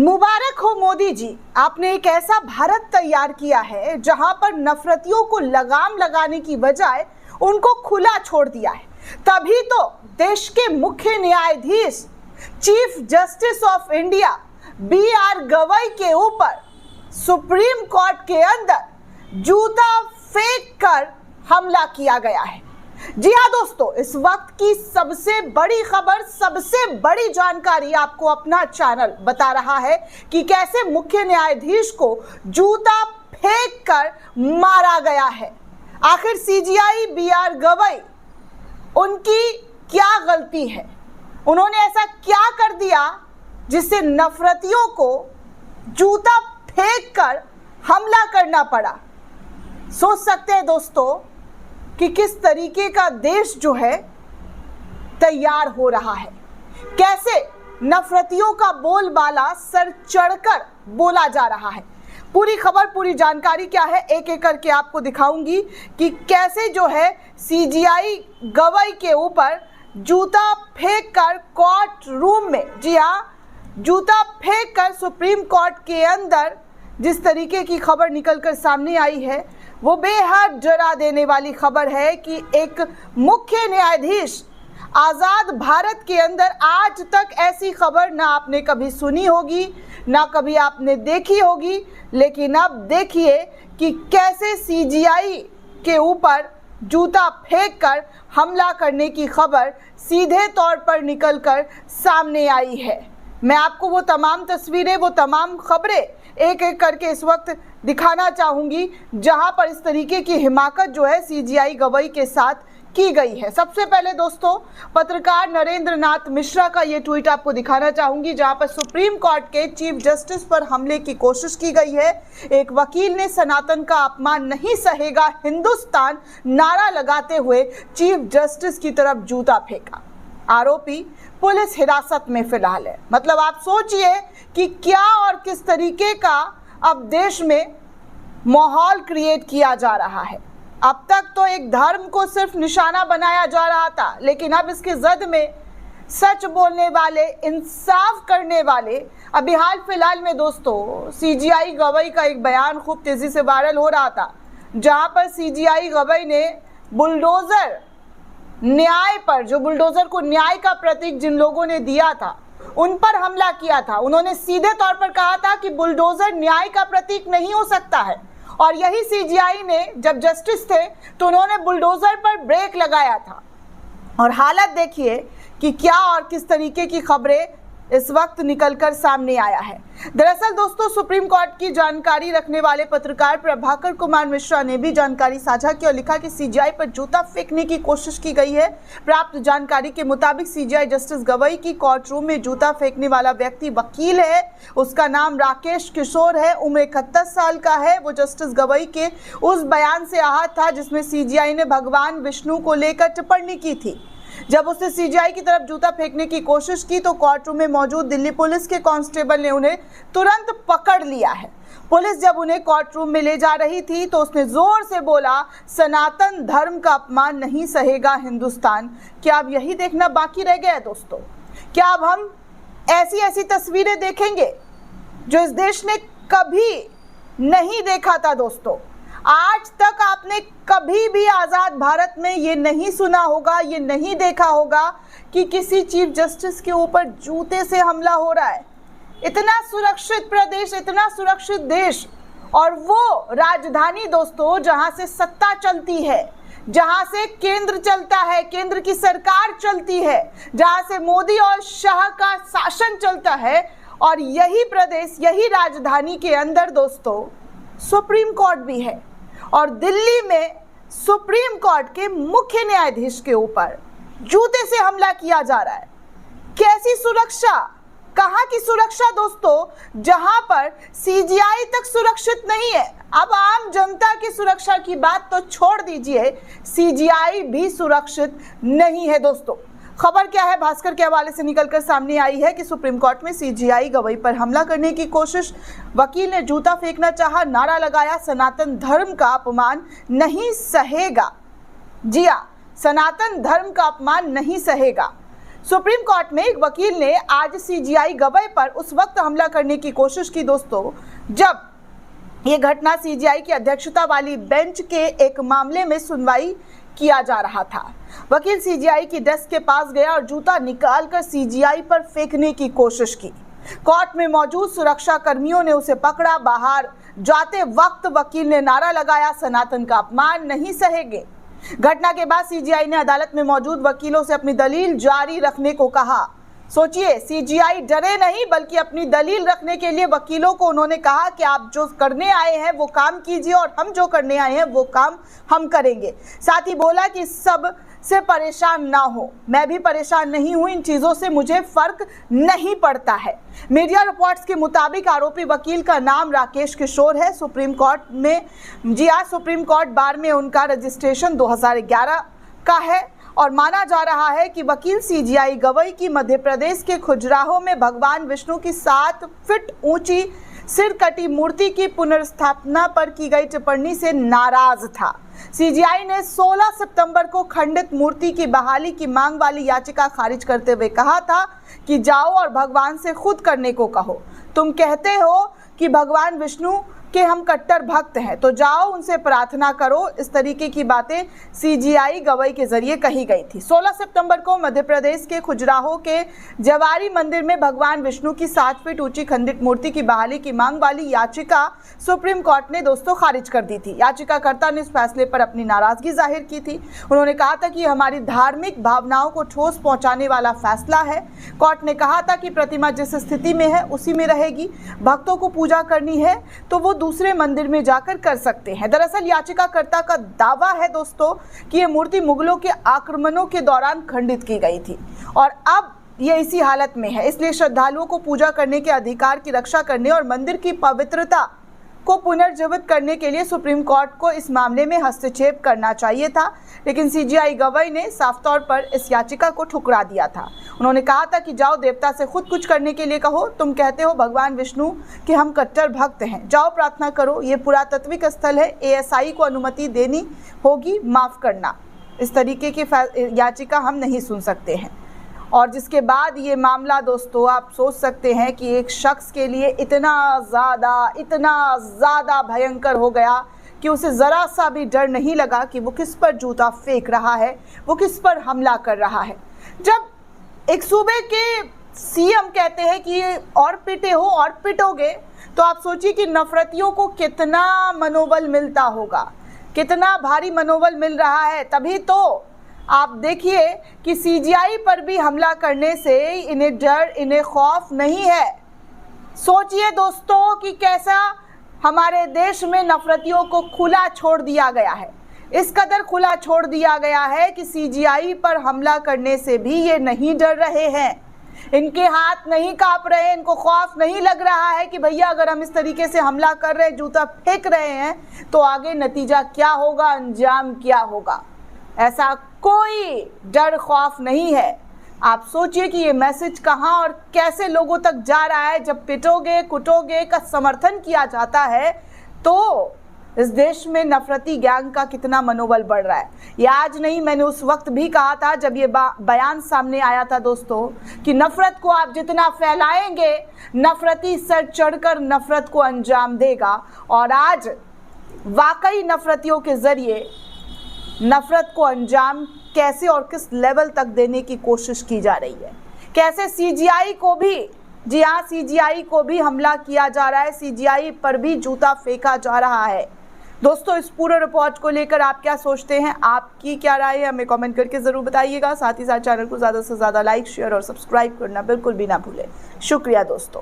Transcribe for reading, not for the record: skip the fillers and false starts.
मुबारक हो मोदी जी, आपने एक ऐसा भारत तैयार किया है जहां पर नफरतियों को लगाम लगाने की बजाय उनको खुला छोड़ दिया है। तभी तो देश के मुख्य न्यायाधीश chief justice of India BR Gavai के ऊपर सुप्रीम कोर्ट के अंदर जूता फेंक कर हमला किया गया है। जी हाँ दोस्तों, इस वक्त की सबसे बड़ी खबर, सबसे बड़ी जानकारी आपको अपना चैनल बता रहा है कि कैसे मुख्य न्यायाधीश को जूता फेंक कर मारा गया है। आखिर CJI BR गवई, उनकी क्या गलती है? उन्होंने ऐसा क्या कर दिया जिससे नफरतियों को जूता फेंक कर हमला करना पड़ा? सोच सकते हैं दोस्तों कि किस तरीके का देश जो है तैयार हो रहा है, कैसे नफरतियों का बोलबाला सर चढ़कर बोला जा रहा है। पूरी खबर, पूरी जानकारी क्या है, एक एक करके आपको दिखाऊंगी कि कैसे जो है CJI गवई के ऊपर जूता फेंक कर कोर्ट रूम में, जी हाँ, जूता फेंक कर सुप्रीम कोर्ट के अंदर जिस तरीके की खबर निकलकर सामने आई है वो बेहद डरा देने वाली खबर है कि एक मुख्य न्यायाधीश, आज़ाद भारत के अंदर आज तक ऐसी खबर ना आपने कभी सुनी होगी, ना कभी आपने देखी होगी। लेकिन अब देखिए कि कैसे CJI के ऊपर जूता फेंक कर हमला करने की खबर सीधे तौर पर निकलकर सामने आई है। मैं आपको वो तमाम तस्वीरें, वो तमाम खबरें एक एक करके इस वक्त दिखाना चाहूँगी जहां पर इस तरीके की हिमाकत जो है CJI गवई के साथ की गई है। सबसे पहले दोस्तों, पत्रकार नरेंद्र नाथ मिश्रा का ये ट्वीट आपको दिखाना चाहूँगी जहां पर सुप्रीम कोर्ट के चीफ जस्टिस पर हमले की कोशिश की गई है। एक वकील ने सनातन का अपमान नहीं सहेगा हिंदुस्तान नारा लगाते हुए चीफ जस्टिस की तरफ जूता फेंका। आरोपी पुलिस हिरासत में फिलहाल है। मतलब आप सोचिए कि क्या और किस तरीके का अब देश में माहौल क्रिएट किया जा रहा है। अब तक तो एक धर्म को सिर्फ निशाना बनाया जा रहा था, लेकिन अब इसके जद में सच बोलने वाले, इंसाफ करने वाले, अभी हाल फिलहाल में दोस्तों CJI गवई का एक बयान खूब तेजी से वायरल हो रहा था जहां पर CJI गवई ने बुलडोजर न्याय पर, जो बुलडोजर को न्याय का प्रतीक जिन लोगों ने दिया था उन पर हमला किया था। उन्होंने सीधे तौर पर कहा था कि बुलडोजर न्याय का प्रतीक नहीं हो सकता है। और यही CJI ने जब जस्टिस थे तो उन्होंने बुलडोजर पर ब्रेक लगाया था। और हालत देखिए कि क्या और किस तरीके की खबरें इस वक्त निकलकर सामने आया है। दरअसल दोस्तों, सुप्रीम कोर्ट की जानकारी रखने वाले पत्रकार प्रभाकर कुमार मिश्रा ने भी जानकारी साझा की और लिखा कि CJI पर जूता फेंकने की कोशिश की गई है। प्राप्त जानकारी के मुताबिक CJI जस्टिस गवई की कोर्ट रूम में जूता फेंकने वाला व्यक्ति वकील है। उसका नाम राकेश किशोर है, उम्र 31 साल का है। वो जस्टिस गवई के उस बयान से आहत था जिसमें CJI ने भगवान विष्णु को लेकर टिप्पणी की थी। जब उसने CJI की तरफ जूता फेंकने की कोशिश की तो कोर्ट रूम में मौजूद दिल्ली पुलिस के कांस्टेबल ने उन्हें तुरंत पकड़ लिया है। पुलिस जब उन्हें कोर्ट रूम में ले जा रही थी तो उसने जोर से बोला, सनातन धर्म का अपमान नहीं सहेगा हिंदुस्तान। क्या अब यही देखना बाकी रह गया है दोस्तों? क्या अब हम ऐसी ऐसी तस्वीरें देखेंगे जो इस देश ने कभी नहीं देखा था दोस्तों? आज तक आपने कभी भी आज़ाद भारत में ये नहीं सुना होगा, ये नहीं देखा होगा कि किसी चीफ जस्टिस के ऊपर जूते से हमला हो रहा है। इतना सुरक्षित प्रदेश, इतना सुरक्षित देश, और वो राजधानी दोस्तों जहां से सत्ता चलती है, जहां से केंद्र चलता है, केंद्र की सरकार चलती है, जहां से मोदी और शाह का शासन चलता है, और यही प्रदेश, यही राजधानी के अंदर दोस्तों सुप्रीम कोर्ट भी है। और दिल्ली में सुप्रीम कोर्ट के मुख्य न्यायाधीश के ऊपर जूते से हमला किया जा रहा है। कैसी सुरक्षा, कहां की सुरक्षा दोस्तों, जहां पर CJI तक सुरक्षित नहीं है। अब आम जनता की सुरक्षा की बात तो छोड़ दीजिए, CJI भी सुरक्षित नहीं है दोस्तों। खबर क्या है, भास्कर के हवाले से निकलकर सामने आई है कि सुप्रीम कोर्ट में CJI गवई पर हमला करने की कोशिश, वकील ने जूता फेंकना चाहा, नारा लगाया, सनातन धर्म का अपमान नहीं सहेगा। जी हाँ, सनातन धर्म का अपमान नहीं सहेगा। सुप्रीम कोर्ट में एक वकील ने आज सीजीआई गवाई पर उस वक्त हमला करने की कोशिश की दोस्तों, जब ये घटना सीजीआई की अध्यक्षता वाली बेंच के एक मामले में सुनवाई किया जा रहा था। वकील सीजीआई की डेस्क के पास गया और जूता निकालकर सीजीआई पर फेंकने की कोशिश की। कोर्ट में मौजूद सुरक्षा कर्मियों ने उसे पकड़ा। बाहर जाते वक्त वकील ने नारा लगाया, सनातन का अपमान नहीं सहेंगे। घटना के बाद सीजीआई ने अदालत में मौजूद वकीलों से अपनी दलील जारी रखने को कहा। सोचिए, सीजीआई डरे नहीं बल्कि अपनी दलील रखने के लिए वकीलों को उन्होंने कहा कि आप जो करने आए हैं वो काम कीजिए और हम जो करने आए हैं वो काम हम करेंगे। साथ ही बोला कि सब से परेशान ना हो, मैं भी परेशान नहीं हूं, इन चीजों से मुझे फर्क नहीं पड़ता है। मीडिया रिपोर्ट्स के मुताबिक आरोपी वकील का नाम राकेश किशोर है। सुप्रीम कोर्ट में सुप्रीम कोर्ट बार में उनका रजिस्ट्रेशन 2011 का है और माना जा रहा है कि वकील सीजीआई गवाई की मध्य प्रदेश के खजुराहो में भगवान विष्णु की 7 फीट ऊंची सिर कटी मूर्ति की पुनर्स्थापना पर की गई टिप्पणी से नाराज था। सीजीआई ने 16 सितंबर को खंडित मूर्ति की बहाली की मांग वाली याचिका खारिज करते हुए कहा था कि जाओ और भगवान से खुद करने को कहो। तुम कहते हो कि भगवान विष्णु के हम कट्टर भक्त हैं, तो जाओ उनसे प्रार्थना करो। इस तरीके की बातें सीजीआई गवाई के जरिए कही गई थी। 16 सितंबर को मध्य प्रदेश के खजुराहो के जवारी मंदिर में भगवान विष्णु की 7 फीट ऊंची खंडित मूर्ति की बहाली की मांग वाली याचिका सुप्रीम कोर्ट ने दोस्तों खारिज कर दी थी। याचिकाकर्ता ने इस फैसले पर अपनी नाराजगी जाहिर की थी। उन्होंने कहा था कि हमारी धार्मिक भावनाओं को ठोस पहुंचाने वाला फैसला है। कोर्ट ने कहा था कि प्रतिमा जिस स्थिति में है उसी में रहेगी। भक्तों को पूजा करनी है तो वो दूसरे मंदिर में जाकर कर सकते हैं। दरअसल याचिकाकर्ता का दावा है दोस्तों कि ये मूर्ति मुगलों के आक्रमणों के दौरान खंडित की गई थी और अब ये इसी हालत में है। इसलिए श्रद्धालुओं को पूजा करने के अधिकार की रक्षा करने और मंदिर की पवित्रता को पुनर्जीवित करने के लिए सुप्रीम कोर्ट को इस मामले में हस्तक्षेप करना चाहिए था, लेकिन सीजीआई गवाई ने साफ तौर पर इस याचिका को ठुकरा दिया था। उन्होंने कहा था कि जाओ देवता से खुद कुछ करने के लिए कहो, तुम कहते हो भगवान विष्णु के हम कट्टर भक्त हैं, जाओ प्रार्थना करो, ये पुरातात्विक स्थल है, एएसआई को अनुमति देनी होगी, माफ करना। इस तरीके की याचिका हम नहीं सुन सकते हैं। और जिसके बाद ये मामला दोस्तों आप सोच सकते हैं कि एक शख्स के लिए इतना ज़्यादा भयंकर हो गया कि उसे ज़रा सा भी डर नहीं लगा कि वो किस पर जूता फेंक रहा है, वो किस पर हमला कर रहा है। जब एक सूबे के सीएम कहते हैं कि और पिटे हो और पिटोगे, तो आप सोचिए कि नफरतियों को कितना मनोबल मिलता होगा, कितना भारी मनोबल मिल रहा है। तभी तो आप देखिए कि सीजीआई पर भी हमला करने से इन्हें डर, इन्हें खौफ नहीं है। सोचिए दोस्तों कि कैसा हमारे देश में नफरतियों को खुला छोड़ दिया गया है। इस कदर खुला छोड़ दिया गया है कि सीजीआई पर हमला करने से भी ये नहीं डर रहे हैं, इनके हाथ नहीं कांप रहे, इनको खौफ नहीं लग रहा है कि भैया अगर हम इस तरीके से हमला कर रहे हैं, जूता फेंक रहे हैं, तो आगे नतीजा क्या होगा, अंजाम क्या होगा। ऐसा कोई डर खौफ नहीं है। आप सोचिए कि ये मैसेज कहां और कैसे लोगों तक जा रहा है। जब पिटोगे कुटोगे का समर्थन किया जाता है तो इस देश में नफरती गैंग का कितना मनोबल बढ़ रहा है। ये आज नहीं, मैंने उस वक्त भी कहा था जब ये बयान सामने आया था दोस्तों कि नफरत को आप जितना फैलाएंगे, नफरती सर चढ़कर नफरत को अंजाम देगा। और आज वाकई नफरतियों के जरिए नफरत को अंजाम कैसे और किस लेवल तक देने की कोशिश की जा रही है। कैसे सीजीआई को भी, जी हाँ, सीजीआई को भी हमला किया जा रहा है, सीजीआई पर भी जूता फेंका जा रहा है। दोस्तों इस पूरे रिपोर्ट को लेकर आप क्या सोचते हैं, आपकी क्या राय है, हमें कमेंट करके ज़रूर बताइएगा। साथ ही साथ चैनल को ज़्यादा से ज़्यादा लाइक, शेयर और सब्सक्राइब करना बिल्कुल भी ना भूलें। शुक्रिया दोस्तों।